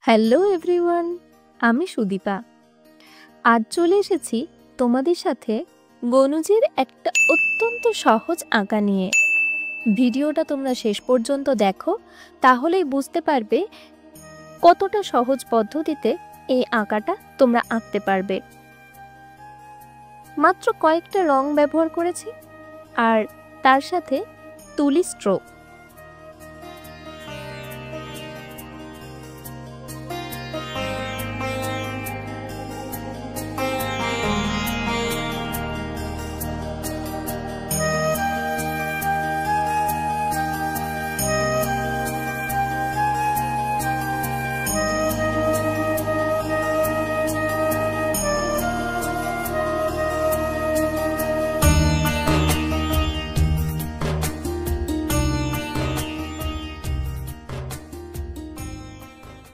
Hello everyone, আমি সুদীপা। আজ চলে এসেছি তোমাদের সাথে গণুজের একটা অত্যন্ত সহজ আঁকা নিয়ে। ভিডিওটা তোমরা শেষ পর্যন্ত দেখো, তাহলেই বুঝতে পারবে কতটা সহজ পদ্ধতিতে এই আঁকাটা তোমরা আঁকতে পারবে। মাত্র কয়েকটা রং ব্যবহার করেছি আর তার সাথে তুলি স্ট্রোক।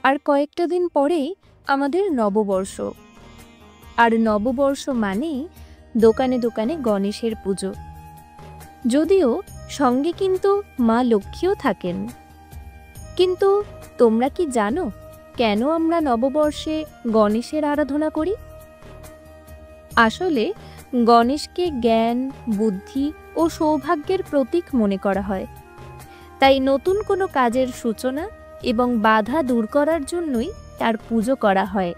আর কয়েকটা দিন পরেই আমাদের নববর্ষ, আর নববর্ষ মানেই দোকানে দোকানে গণেশের পুজো। যদিও সঙ্গে কিন্তু মা লক্ষ্মীও থাকেন। কিন্তু তোমরা কি জানো কেন আমরা নববর্ষে গণেশের আরাধনা করি? আসলে গণেশকে জ্ঞান, বুদ্ধি ও সৌভাগ্যের প্রতীক মনে করা হয়। তাই নতুন কোনো কাজের সূচনা এবং বাধা দূর করার জন্যই তার পুজো করা হয়।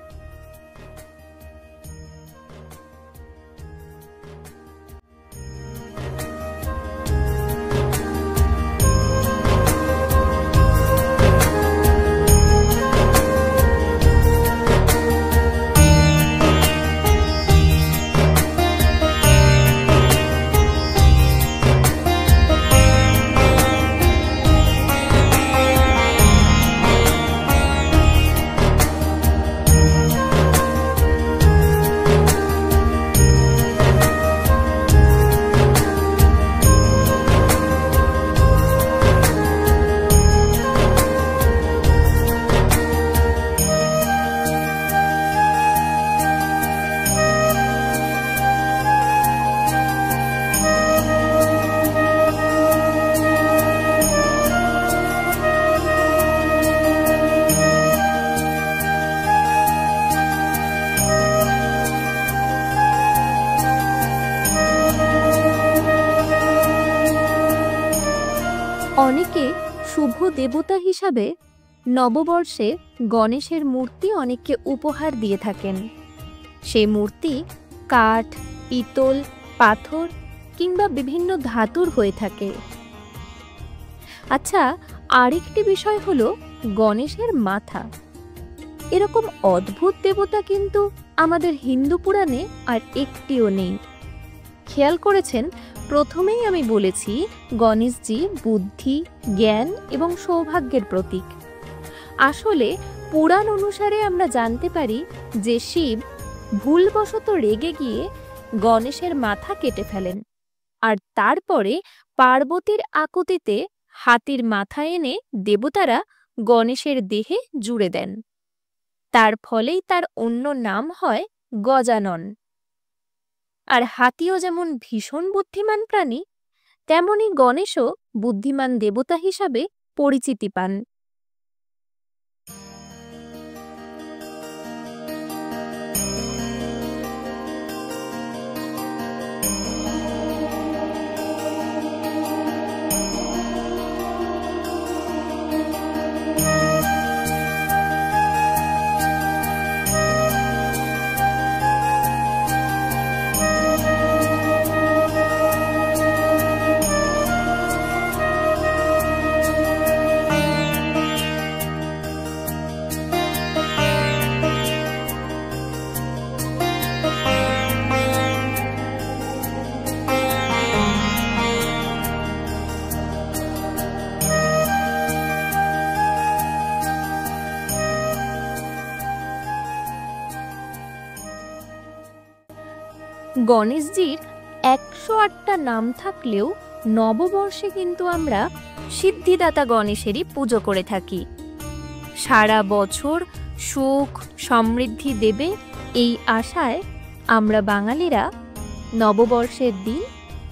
অনেকে শুভ দেবতা হিসাবে নববর্ষে গণেশের মূর্তি অনেককে উপহার দিয়ে থাকেন। সেই মূর্তি কাঠ, পিতল, পাথর কিংবা বিভিন্ন ধাতুর হয়ে থাকে। আচ্ছা, আরেকটি বিষয় হলো গণেশের মাথা। এরকম অদ্ভুত দেবতা কিন্তু আমাদের হিন্দু পুরাণে আর একটিও নেই। খেয়াল করেছেন, প্রথমেই আমি বলেছি গণেশজি বুদ্ধি, জ্ঞান এবং সৌভাগ্যের প্রতীক। আসলে পুরাণ অনুসারে আমরা জানতে পারি যে শিব ভুলবশত রেগে গিয়ে গণেশের মাথা কেটে ফেলেন, আর তারপরে পার্বতীর আকুতিতে হাতির মাথা এনে দেবতারা গণেশের দেহে জুড়ে দেন। তার ফলেই তার অন্য নাম হয় গজানন। আর হাতিও যেমন ভীষণ বুদ্ধিমান প্রাণী, তেমনি গণেশও বুদ্ধিমান দেবতা হিসাবে পরিচিতি পান। গণেশজির 108টা নাম থাকলেও নববর্ষে কিন্তু আমরা সিদ্ধিদাতা গণেশেরই পুজো করে থাকি। সারা বছর সুখ সমৃদ্ধি দেবে এই আশায় আমরা বাঙালিরা নববর্ষের দিন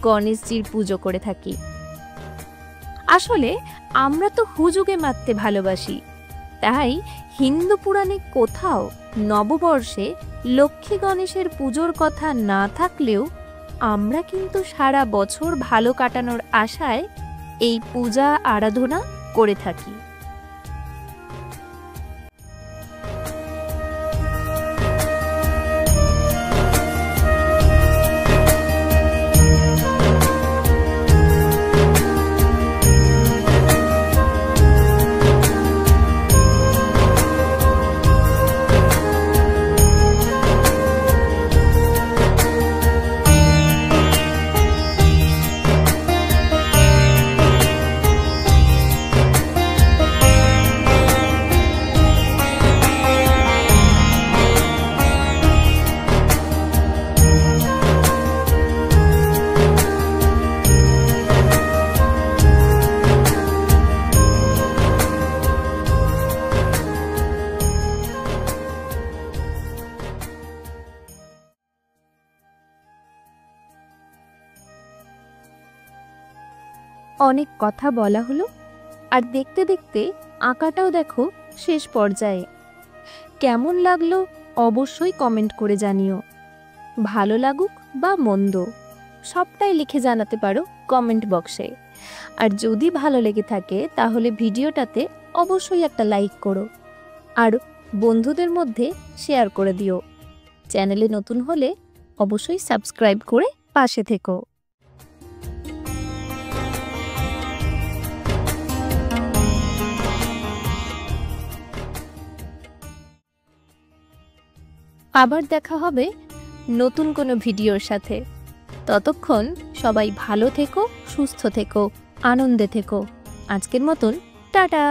গণেশজির পুজো করে থাকি। আসলে আমরা তো হুজুগে মারতে ভালোবাসি, তাই হিন্দু পুরাণে কোথাও নববর্ষে লক্ষ্মী গণেশের পুজোর কথা না থাকলেও আমরা কিন্তু সারা বছর ভালো কাটানোর আশায় এই পূজা আরাধনা করে থাকি। অনেক কথা বলা হলো, আর দেখতে দেখতে আঁকাটাও দেখো শেষ পর্যায়ে। কেমন লাগলো অবশ্যই কমেন্ট করে জানিও। ভালো লাগুক বা মন্দ সবটাই লিখে জানাতে পারো কমেন্ট বক্সে। আর যদি ভালো লেগে থাকে তাহলে ভিডিওটাতে অবশ্যই একটা লাইক করো আর বন্ধুদের মধ্যে শেয়ার করে দিও। চ্যানেলে নতুন হলে অবশ্যই সাবস্ক্রাইব করে পাশে থেকো। আবার দেখা হবে নতুন কোনো ভিডিওর সাথে। ততক্ষণ সবাই ভালো থেকো, সুস্থ থেকো, আনন্দে থেকো। আজকের মতন টাটা।